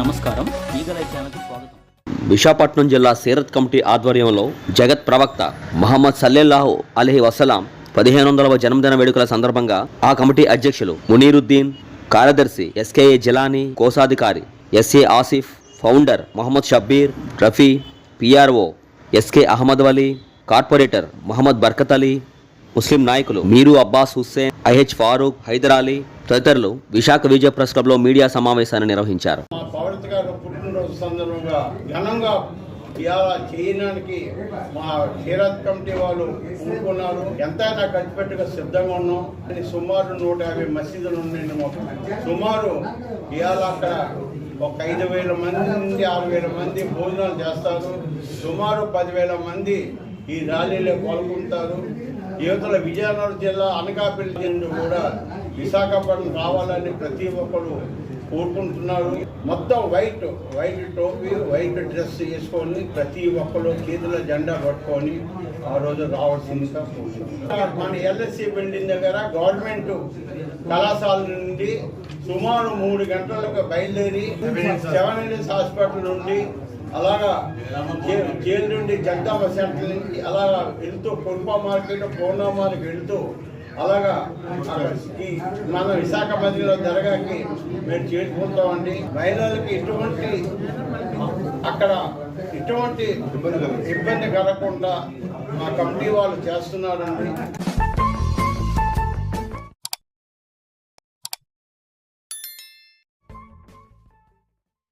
నమస్కారం, ఈగలై ఛానల్కి స్వాగతం. విశాఖపట్నం జిల్లా సీరత్ కమిటీ ఆధ్వర్యంలో జగత్ ప్రవక్త మహమ్మద్ సల్లెల్లాహు అలైహి వసలాం 1500వ జన్మదిన వేడుకల సందర్భంగా ఆ కమిటీ అధ్యక్షులు మునీరుద్దీన్, కార్యదర్శి ఎస్కేఏ జిలానీ, కోశాధికారి SA Asif, founder Mohammed Shabbir, Rafi, PRO SK Ahmed Wali, corporator Mohammed Barkat Ali, ముస్లిం నాయకులు మీరు అబ్బాస్ హుస్సేన్, ఐహెచ్ ఫారూక్, హైదర్ అలీ తదితరులు విశాఖ విజయ ప్రెస్ క్లబ్లో మీడియా సమావేశాన్ని నిర్వహించారు. పవర్త్ గారు పుట్టినరోజు సందర్భంగా ఘనంగా ఇవాళ చేయడానికి మా సీరత్ కమిటీ వాళ్ళు పూనుకున్నారు. ఎంతైనా ఖర్చు పెట్టుగా సిద్ధంగా ఉన్నాం. సుమారు 150 మసీదులు ఉన్నాయి. సుమారు ఇవాళ అక్కడ ఒక 5,000 మంది 6,000 మంది భోజనాలు చేస్తారు. సుమారు 10,000 మంది ఈ ర్యాలీలో పాల్గొంటారు. యువతల విజయనగరం జిల్లా అనకాపల్లి జిల్లా కూడా విశాఖపట్నం రావాలని ప్రతి ఒక్కరు కోరుకుంటున్నారు. మొత్తం వైట్ టోపీ, వైట్ డ్రెస్ వేసుకొని ప్రతి ఒక్కరు చేతుల జెండా పట్టుకొని ఆ రోజు రావాల్సిందిగా కోరుకుంటున్నారు. మన ఎల్ఎస్సి బిల్డింగ్ దగ్గర గవర్నమెంట్ కళాశాల నుండి సుమారు 3 గంటలకు బయలుదేరి 7 హాస్పిటల్ నుండి అలాగా జైలు నుండి జగదాంబ సెంటర్ నుండి అలాగా వెళ్తూ కుర్పా మార్కెట్, పూర్ణ మార్కెట్ వెళ్తూ అలాగా మన విశాఖ మధ్యలో దర్గాకి మేము చేరుకుంటామండి. మహిళలకి ఎటువంటి ఇబ్బంది కలగకుండా మా కమిటీ వాళ్ళు చేస్తున్నారండి.